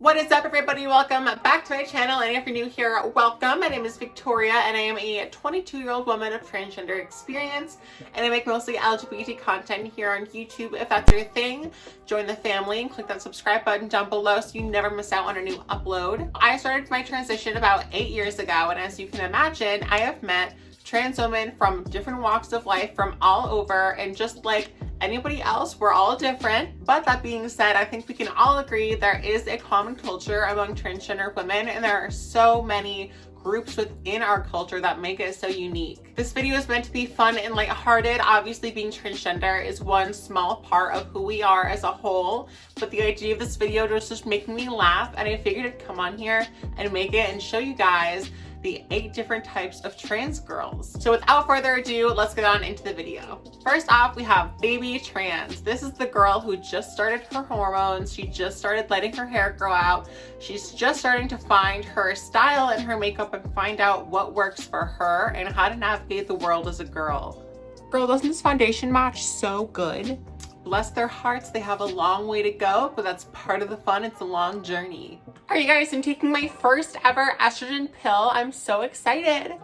What is up, everybody? Welcome back to my channel, and if you're new here, welcome. My name is Victoria and I am a 22-year-old woman of transgender experience, and I make mostly LGBT content here on YouTube. If that's your thing, join the family and click that subscribe button down below so you never miss out on a new upload. I started my transition about 8 years ago, and as you can imagine, I have met trans women from different walks of life from all over, and just like anybody else, we're all different. But that being said, I think we can all agree there is a common culture among transgender women, and there are so many groups within our culture that make it so unique. This video is meant to be fun and lighthearted. Obviously, being transgender is one small part of who we are as a whole, but the idea of this video was just making me laugh, and I figured I'd come on here and make it and show you guys the 8 different types of trans girls. So without further ado, let's get on into the video. First off, we have Barbie Trans. This is the girl who just started her hormones. She just started letting her hair grow out. She's just starting to find her style and her makeup and find out what works for her and how to navigate the world as a girl. Girl, doesn't this foundation match so good? Bless their hearts, they have a long way to go, but that's part of the fun. It's a long journey. All right, you guys, I'm taking my first ever estrogen pill. I'm so excited.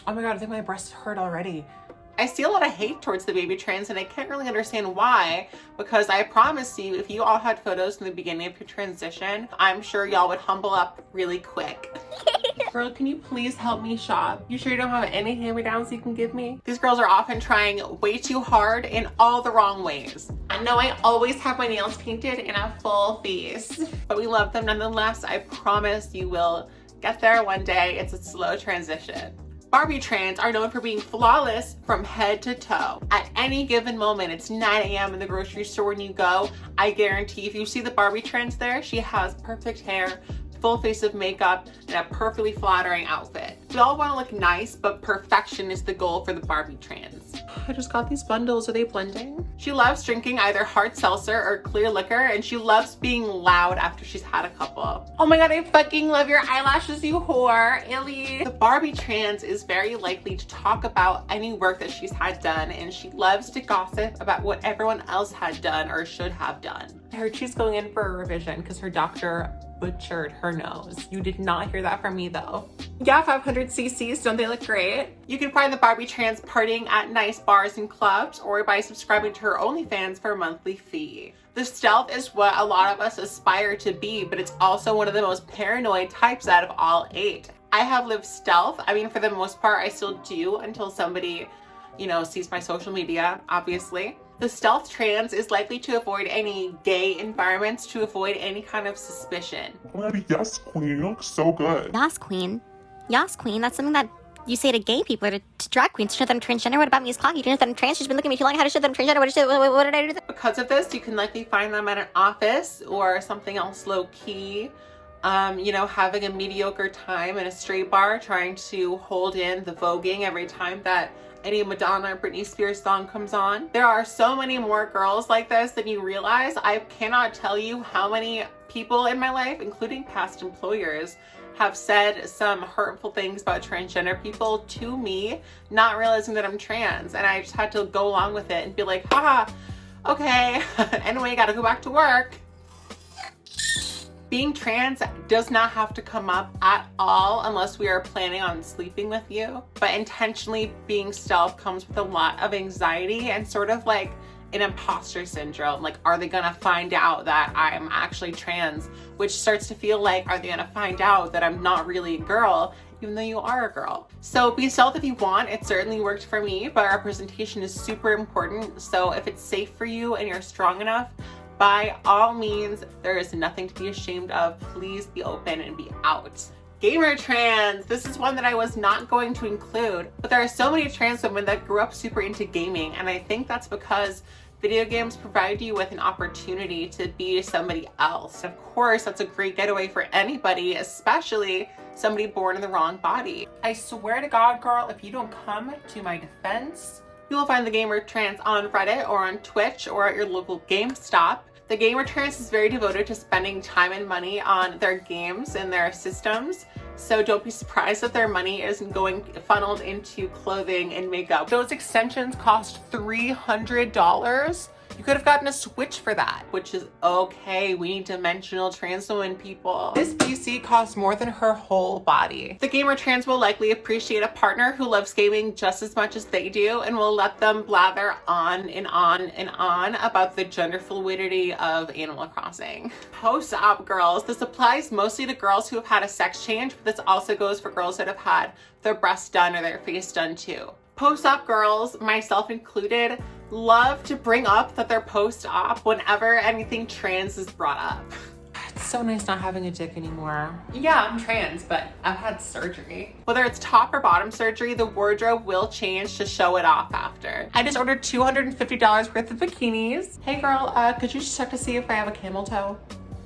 Oh my God, I think my breasts hurt already. I see a lot of hate towards the Barbie Trans, and I can't really understand why, because I promise you, if you all had photos in the beginning of your transition, I'm sure y'all would humble up really quick. Girl, can you please help me shop? You sure you don't have any hand-me-downs you can give me? These girls are often trying way too hard in all the wrong ways. I know I always have my nails painted in a full face, but we love them nonetheless. I promise you will get there one day. It's a slow transition. Barbie Trans are known for being flawless from head to toe. At any given moment, it's 9 a.m. in the grocery store when you go, I guarantee if you see the Barbie Trans there, she has perfect hair, full face of makeup, and a perfectly flattering outfit. We all want to look nice, but perfection is the goal for the Barbie Trans. I just got these bundles. Are they blending? She loves drinking either hard seltzer or clear liquor, and she loves being loud after she's had a couple. Oh my God, I fucking love your eyelashes, you whore, Illy. The Barbie Trans is very likely to talk about any work that she's had done, and she loves to gossip about what everyone else had done or should have done. I heard she's going in for a revision because her doctor butchered her nose. You did not hear that from me though. Yeah, 500 cc's, don't they look great? You can find the Barbie Trans partying at nice bars and clubs, or by subscribing to her OnlyFans for a monthly fee. The stealth is what a lot of us aspire to be, but it's also one of the most paranoid types out of all 8. I have lived stealth. I mean, for the most part, I still do until somebody, you know, sees my social media, obviously. The stealth trans is likely to avoid any gay environments to avoid any kind of suspicion. Oh my God, yes, queen, you look so good. Yas queen. Yas queen, that's something that you say to gay people or to drag queens. To show them transgender. What about me as cocky? You know that I'm trans? She's been looking at me too long. How to show them transgender? What did I do? Because of this, you can likely find them at an office or something else low key. You know, having a mediocre time in a straight bar, trying to hold in the voguing every time that any Madonna or Britney Spears song comes on. There are so many more girls like this than you realize. I cannot tell you how many people in my life, including past employers, have said some hurtful things about transgender people to me, not realizing that I'm trans, and I just had to go along with it and be like, haha, okay, anyway, gotta go back to work. Being trans does not have to come up at all unless we are planning on sleeping with you. But intentionally being stealth comes with a lot of anxiety and sort of like an imposter syndrome. Like, are they gonna find out that I'm actually trans? Which starts to feel like, are they gonna find out that I'm not really a girl, even though you are a girl? So be stealth if you want. It certainly worked for me, but representation is super important. So if it's safe for you and you're strong enough, by all means, there is nothing to be ashamed of. Please be open and be out. Gamer Trans. This is one that I was not going to include, but there are so many trans women that grew up super into gaming, and I think that's because video games provide you with an opportunity to be somebody else. Of course, that's a great getaway for anybody, especially somebody born in the wrong body. I swear to God, girl, if you don't come to my defense, you will find the Gamer Trans on Reddit or on Twitch or at your local GameStop. The Gamer Trans is very devoted to spending time and money on their games and their systems, so don't be surprised that their money isn't going funneled into clothing and makeup. Those extensions cost $300. You could have gotten a Switch for that, which is okay. We need dimensional trans women, people. This PC costs more than her whole body. The gamer trans will likely appreciate a partner who loves gaming just as much as they do and will let them blather on and on and on about the gender fluidity of Animal Crossing. Post-op girls. This applies mostly to girls who have had a sex change, but this also goes for girls that have had their breasts done or their face done too. Post-op girls, myself included, love to bring up that they're post-op whenever anything trans is brought up. It's so nice not having a dick anymore. Yeah, I'm trans, but I've had surgery. Whether it's top or bottom surgery, the wardrobe will change to show it off after. I just ordered $250 worth of bikinis. Hey girl, could you just check to see if I have a camel toe?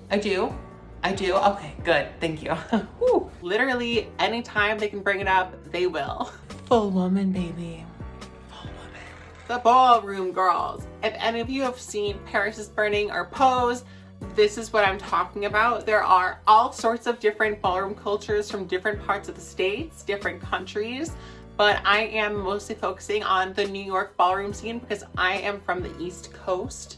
I do? I do? Okay, good, thank you. Whew. Literally, anytime they can bring it up, they will. Full woman, baby. Full woman. The Ballroom Girls. If any of you have seen Paris is Burning or Pose, this is what I'm talking about. There are all sorts of different ballroom cultures from different parts of the States, different countries, but I am mostly focusing on the New York ballroom scene because I am from the East Coast.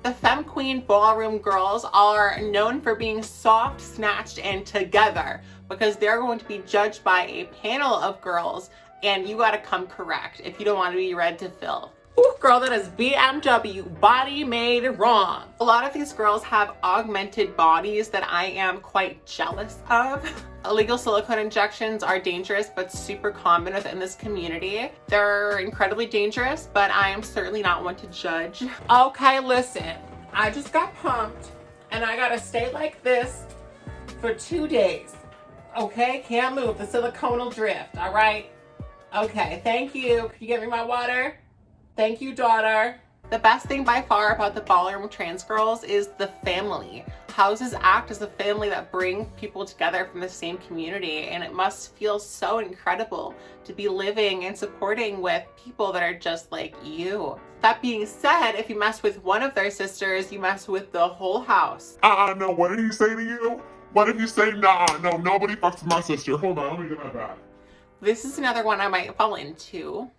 The Femme Queen Ballroom Girls are known for being soft, snatched, and together because they're going to be judged by a panel of girls, and you gotta come correct if you don't want to be read to filth. Ooh, girl, that is BMW, body made wrong. A lot of these girls have augmented bodies that I am quite jealous of. Illegal silicone injections are dangerous but super common within this community. They're incredibly dangerous, but I am certainly not one to judge. Okay, listen, I just got pumped and I gotta stay like this for 2 days. Okay, can't move, the silicone will drift, all right? Okay, thank you. Can you get me my water? Thank you, daughter. The best thing by far about the Ballroom Trans Girls is the family. Houses act as a family that bring people together from the same community, and it must feel so incredible to be living and supporting with people that are just like you. That being said, if you mess with one of their sisters, you mess with the whole house. No, what did he say to you? What did he say? Nah, no, nobody fucks with my sister. Hold on, let me get my bag. This is another one I might fall into.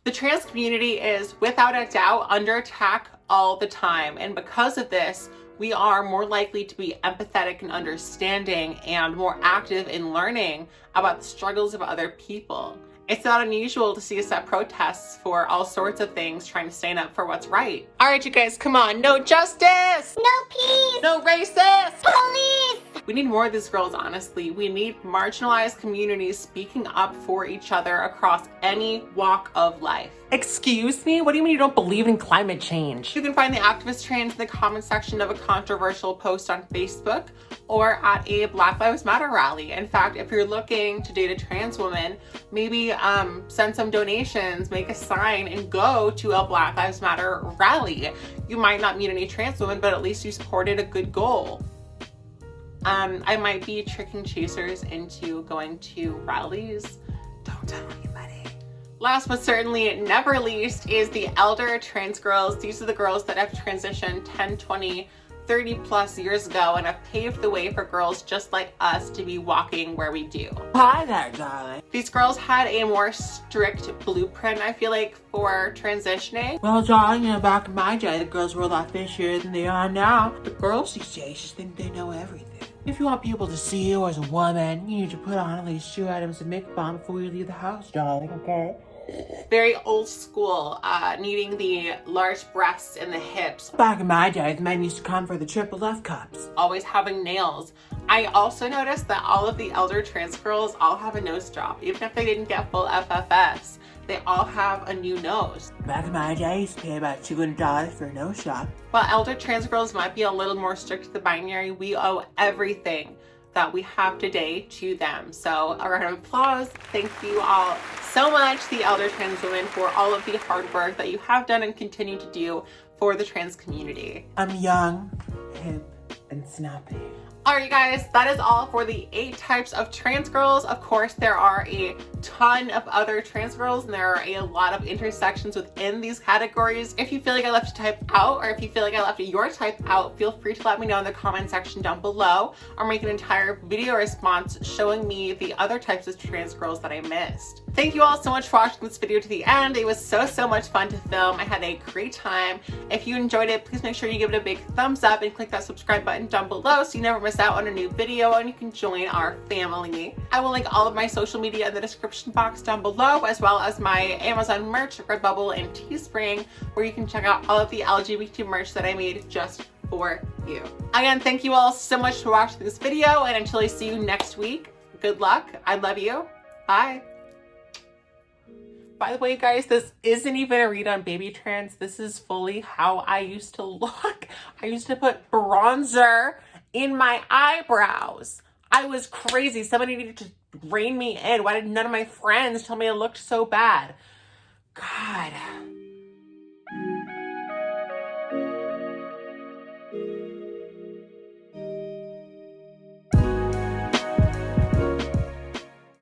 The trans community is, without a doubt, under attack all the time. And because of this, we are more likely to be empathetic and understanding and more active in learning about the struggles of other people. It's not unusual to see us at protests for all sorts of things, trying to stand up for what's right. All right, you guys, come on. No justice! No peace! No racist! Police! We need more of these girls, honestly. We need marginalized communities speaking up for each other across any walk of life. Excuse me? What do you mean you don't believe in climate change? You can find the activist trans in the comment section of a controversial post on Facebook or at a Black Lives Matter rally. In fact, if you're looking to date a trans woman, maybe send some donations, make a sign, and go to a Black Lives Matter rally. You might not meet any trans women, but at least you supported a good goal. I might be tricking chasers into going to rallies. Don't tell anybody. Last but certainly never least is the elder trans girls. These are the girls that have transitioned 10, 20, 30 plus years ago and have paved the way for girls just like us to be walking where we do. Hi there, darling. These girls had a more strict blueprint, I feel like, for transitioning. Well, darling, back in my day, the girls were a lot fishier than they are now. The girls these days just think they know everything. If you want people to see you as a woman, you need to put on at least 2 items of makeup on before you leave the house, darling, okay? Very old school, needing the large breasts and the hips. Back in my day, the men used to come for the triple F cups. Always having nails. I also noticed that all of the elder trans girls all have a nose job. Even if they didn't get full FFS, they all have a new nose. Back in my day, I used to pay about $200 for a nose job. While elder trans girls might be a little more strict to the binary, we owe everything that we have today to them. So a round of applause. Thank you all so much, the elder trans women, for all of the hard work that you have done and continue to do for the trans community. I'm young, hip, and snappy. Alright guys, that is all for the 8 types of trans girls. Of course, there are a ton of other trans girls and there are a lot of intersections within these categories. If you feel like I left a type out or if you feel like I left your type out, feel free to let me know in the comment section down below or make an entire video response showing me the other types of trans girls that I missed. Thank you all so much for watching this video to the end. It was so much fun to film. I had a great time. If you enjoyed it, please make sure you give it a big thumbs up and click that subscribe button down below so you never miss out on a new video and you can join our family. I will link all of my social media in the description box down below, as well as my Amazon merch, Redbubble, and Teespring, where you can check out all of the LGBT merch that I made just for you. Again, thank you all so much for watching this video, and until I see you next week, good luck. I love you. Bye. By the way, guys, this isn't even a read on Baby Trans. This is fully how I used to look. I used to put bronzer in my eyebrows. I was crazy. Somebody needed to rein me in. Why did none of my friends tell me I looked so bad? God.